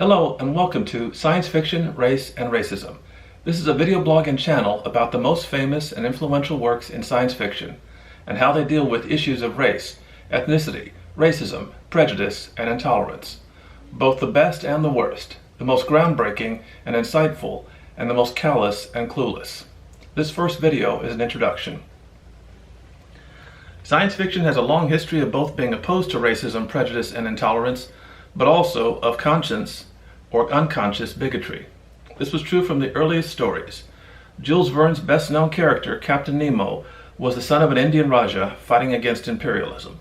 Hello and welcome to Science Fiction, Race, and Racism. This is a video blog and channel about the most famous and influential works in science fiction and how they deal with issues of race, ethnicity, racism, prejudice, and intolerance. Both the best and the worst, the most groundbreaking and insightful, and the most callous and clueless. This first video is an introduction. Science fiction has a long history of both being opposed to racism, prejudice, and intolerance, but also of conscious or unconscious bigotry. This was true from the earliest stories. Jules Verne's best-known character, Captain Nemo, was the son of an Indian Raja fighting against imperialism.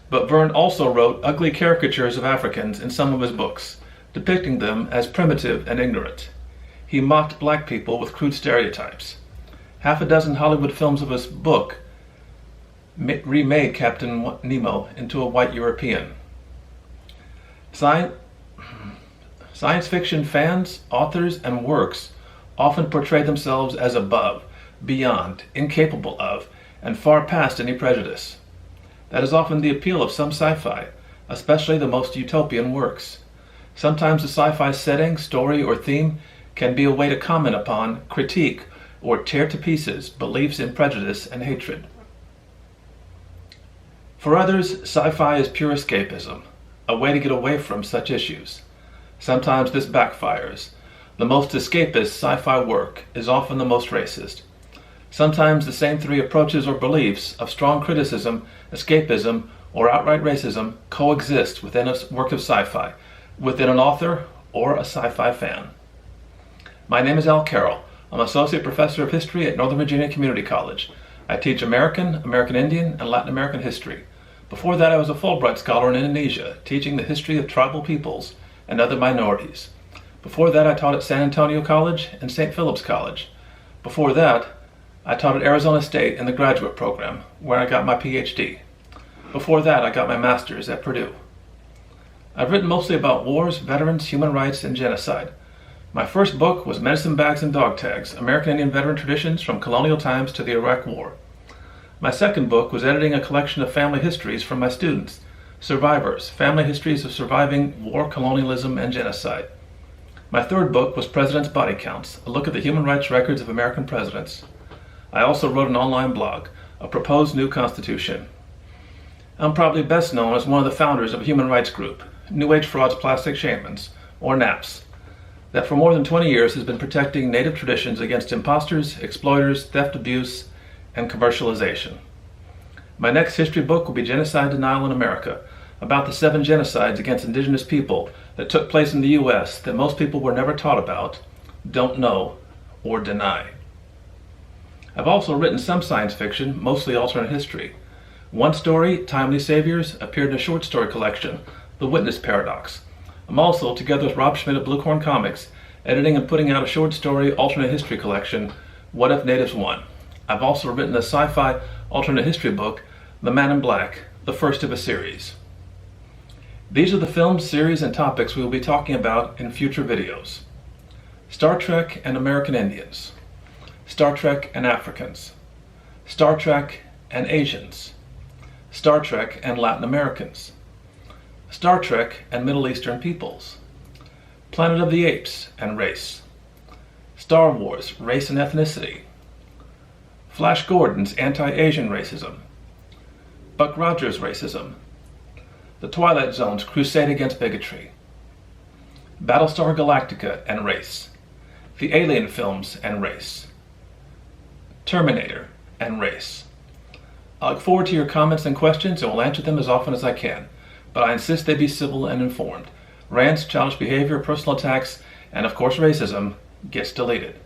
But Verne also wrote ugly caricatures of Africans in some of his books, depicting them as primitive and ignorant. He mocked black people with crude stereotypes. Half a dozen Hollywood films of his book remade Captain Nemo into a white European. Science fiction fans, authors, and works often portray themselves as above, beyond, incapable of, and far past any prejudice. That is often the appeal of some sci-fi, especially the most utopian works. Sometimes the sci-fi setting, story, or theme can be a way to comment upon, critique, or tear to pieces beliefs in prejudice and hatred. For others, sci-fi is pure escapism, a way to get away from such issues. Sometimes this backfires. The most escapist sci-fi work is often the most racist. Sometimes the same three approaches or beliefs of strong criticism, escapism, or outright racism coexist within a work of sci-fi, within an author or a sci-fi fan. My name is Carroll. I'm Associate Professor of History at Northern Virginia Community College. I teach American, American Indian, and Latin American history. Before that, I was a Fulbright Scholar in Indonesia, teaching the history of tribal peoples and other minorities. Before that, I taught at San Antonio College and St. Philip's College. Before that, I taught at Arizona State in the graduate program, where I got my PhD. Before that, I got my master's at Purdue. I've written mostly about wars, veterans, human rights, and genocide. My first book was Medicine Bags and Dog Tags, American Indian Veteran Traditions from Colonial Times to the Iraq War. My second book was editing a collection of family histories from my students, Survivors, Family Histories of Surviving War, Colonialism, and Genocide. My third book was President's Body Counts, a look at the human rights records of American presidents. I also wrote an online blog, A Proposed New Constitution. I'm probably best known as one of the founders of a human rights group, New Age Frauds Plastic Shamans, or NAPS, that for more than 20 years has been protecting Native traditions against imposters, exploiters, theft, abuse, and commercialization. My next history book will be Genocide Denial in America, about the 7 genocides against indigenous people that took place in the U.S. that most people were never taught about, don't know, or deny. I've also written some science fiction, mostly alternate history. One story, Timely Saviors, appeared in a short story collection, The Witness Paradox. I'm also, together with Rob Schmidt of Bluecorn Comics, editing and putting out a short story alternate history collection, What If Natives Won? I've also written a sci-fi alternate history book, The Man in Black, the first of a series. These are the films, series, and topics we will be talking about in future videos. Star Trek and American Indians. Star Trek and Africans. Star Trek and Asians. Star Trek and Latin Americans. Star Trek and Middle Eastern peoples. Planet of the Apes and race. Star Wars, race and ethnicity. Flash Gordon's anti-Asian racism. Buck Rogers' racism. The Twilight Zone's crusade against bigotry. Battlestar Galactica and race. The Alien films and race. Terminator and race. I look forward to your comments and questions and will answer them as often as I can, but I insist they be civil and informed. Rants, childish behavior, personal attacks, and of course racism gets deleted.